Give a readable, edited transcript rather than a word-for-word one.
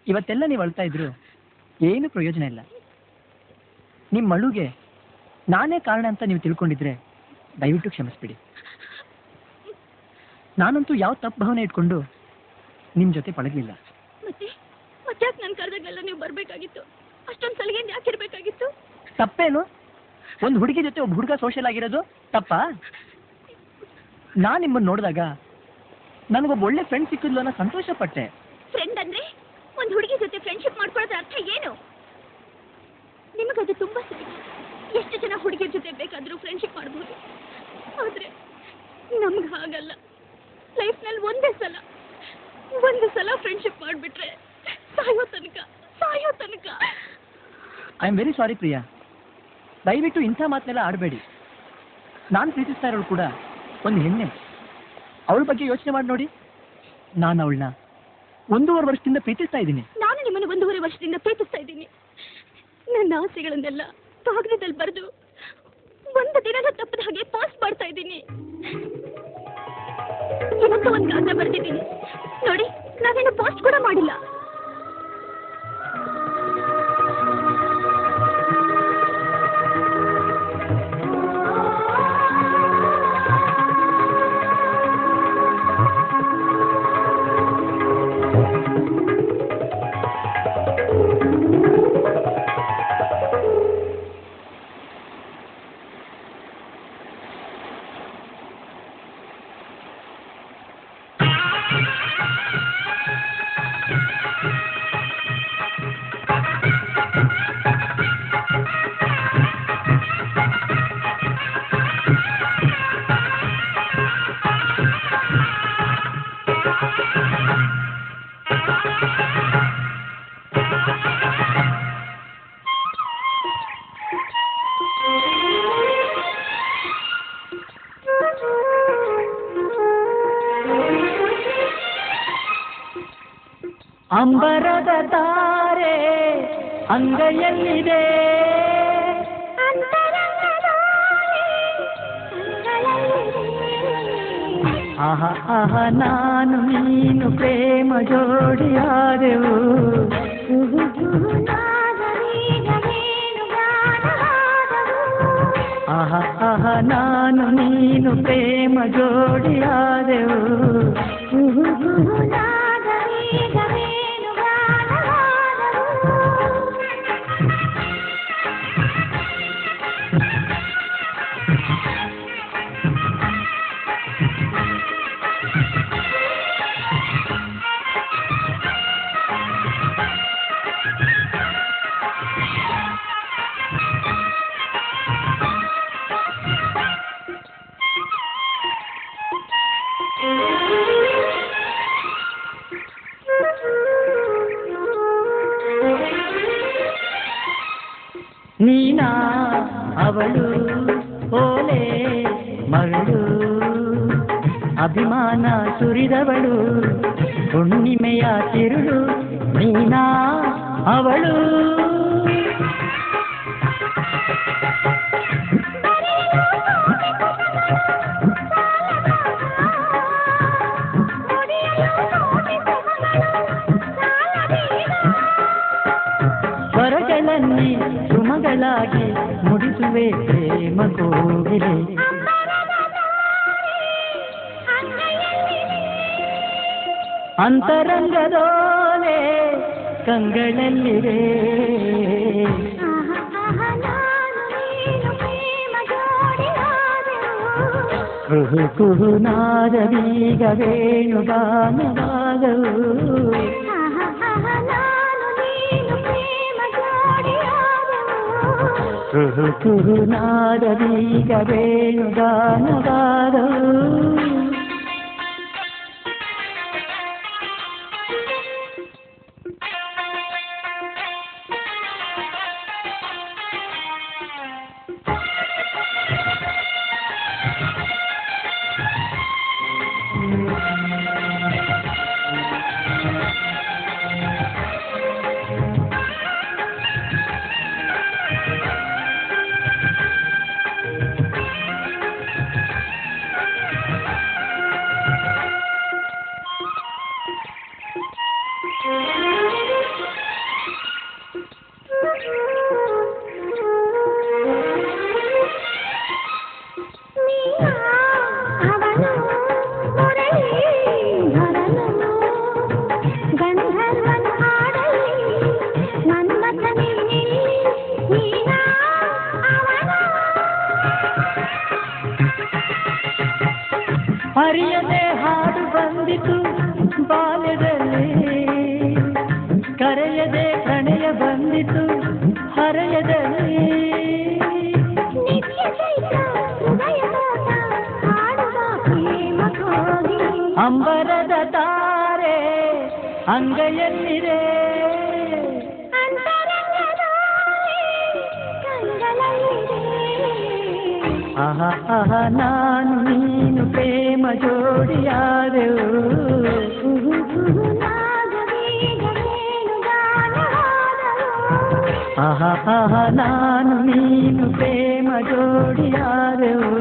ಇವತ್ತೆಲ್ಲ ನೀವು ಅಳ್ತಾ ಇದ್ರು ಏನು ಪ್ರಯೋಜನ ಇಲ್ಲ. ನಿಮ್ಮ ಮಳುಗೆ ನಾನೇ ಕಾರಣ ಅಂತ ನೀವು ತಿಳ್ಕೊಂಡಿದ್ರೆ ದಯವಿಟ್ಟು ಕ್ಷಮಿಸ್ಬಿಡಿ. ನಾನಂತೂ ಯಾವ ತಪ್ಪು ಭಾವನೆ ಇಟ್ಕೊಂಡು ನಿಮ್ಮ ಜೊತೆ ಪಳಗಲಿಲ್ಲ. ಮತ್ತೆ ಯಾಕೆ ನಾನು ಕರೆದಾಗಲೆಲ್ಲ ನೀವು ಬರಬೇಕಾಗಿತ್ತು? ಅಷ್ಟೊಂದು ಸಲಿಗೆ ಯಾಕೆ ಇರಬೇಕಾಗಿತ್ತು? ತಪ್ಪೇನು? ಒಂದು ಹುಡುಗಿ ಜೊತೆ ಒಬ್ಬ ಹುಡುಗ ಸೋಷಿಯಲ್ ಆಗಿರೋದು ತಪ್ಪಾ? ನಾನು ನಿಮ್ಮನ್ನು ನೋಡಿದಾಗ ನನಗೊಬ್ಬ ಒಳ್ಳೆ ಫ್ರೆಂಡ್ ಸಿಕ್ಕಿದ್ಲು ಅನ್ನೋ ಸಂತೋಷ ಪಟ್ಟೆ. ಫ್ರೆಂಡ್ ಅಂದ್ರೆ ಒಂದು ಹುಡುಗಿ ಜೊತೆ ಫ್ರೆಂಡ್ಶಿಪ್ ಮಾಡ್ಕೊಳ್ಳೋದ್ರ ಅರ್ಥ ಏನು? ನಿಮಗದು ತುಂಬಾ ಸರಿ. ಎಷ್ಟು ಜನ ಹುಡುಗಿಯ ಜೊತೆ ಬೇಕಾದರೂ ಫ್ರೆಂಡ್ಶಿಪ್ ಮಾಡಬಹುದು. ಆದ್ರೆ ನಮ್ಗೆ ಹಾಗಲ್ಲ. ಲೈಫ್ನಲ್ಲಿ ಒಂದು ಸಲ ಫ್ರೆಂಡ್ಶಿಪ್ ಮಾಡಿಬಿಟ್ರೆ ಸಾಯೋ ತನಕ. I am very sorry Priya. ದಯವಿಟ್ಟು ಇಂಥ ಮಾತನ್ನೆಲ್ಲ ಆಡಬೇಡಿ. ನಾನು ಪ್ರೀತಿಸ್ತಾ ಇರೋಳು ಕೂಡ ಒಂದು ಹೆಣ್ಣೆ. ಅವಳ ಬಗ್ಗೆ ಯೋಚನೆ ಮಾಡಿ ನೋಡಿ. ನಾನು ಅವಳನ್ನ 1.5 ವರ್ಷದಿಂದ ಪ್ರೀತಿಸ್ತಾ ಇದ್ದೀನಿ. ನಾನು ನಿಮ್ಮನ್ನು 1.5 ವರ್ಷದಿಂದ ಪ್ರೀತಿಸ್ತಾ ಇದ್ದೀನಿ. ನನ್ನ ಆಸೆಗಳನ್ನೆಲ್ಲ ಕಾಗದದಲ್ಲಿ ಬರೆದು ಒಂದು ದಿನದ ತಪ್ಪದ ಹಾಗೆ ಪೋಸ್ಟ್ ಮಾಡ್ತಾ ಇದ್ದೀನಿ. ಇವತ್ತು ಒಂದು ಕಾಗದ ಬರೆದಿದ್ದೀನಿ ನೋಡಿ. ನಾವೇನು ಪೋಸ್ಟ್ ಕೂಡ ಮಾಡಿಲ್ಲ. ಅಂಬರದ ತಾರೆ ಅಂಗೈಯಲ್ಲಿದೆ, ಆಹ ಆಹ ನಾನು ನೀನು ಪ್ರೇಮ ಜೋಡಿಯಾದೆವು. ಆಹ ಆಹ ನಾನು ನೀನು ಪ್ರೇಮ ಜೋಡಿಯಾದೆವು. ನೀನಾ ಅವಳು ಓಲೆ ಮರಳು, ಅಭಿಮಾನ ಸುರಿದವಳು ಹುಣ್ಣಿಮೆಯ ತಿರುಳು. ನೀನಾ ಅವಳು ಸ್ವರಗಳನ್ನೇ ಸುಮಗಳಾಗಿ ಮುಡಿಸುವೆ ಪ್ರೇಮ ಕೋಗಿಲೆ. ಅಂತರಂಗದೋಲೆ ಕಂಗಳಲ್ಲಿದೆ, ಕುಹು ಕುಹು ನಾದವೀಗ ವೇಣುಗಾನವಾದವು. ಕುಹು ಕುಹು ನಾದವೀಗ ವೇಣುಗಾನವಾದವು. ಹರಿಯದೆ ಹಾಡು ಬಂದಿತು ಬಾಲ್ಯದಲ್ಲಿ, ಕರೆಯದೆ ಪ್ರಣಯ ಬಂದಿತು ಹರೆಯದಲ್ಲಿ. ಅಂಬರದ ತಾರೆ ಅಂಗೈಯಲ್ಲಿರೆ, ಆಹಾ ಆಹಾ ನಾನು ನೀನು ಪ್ರೇಮ ಜೋಡಿಯಾದೆವು. ಆಹಾ ಆಹಾ ನಾನು ನೀನು ಪ್ರೇಮ ಜೋಡಿಯಾದೆವು.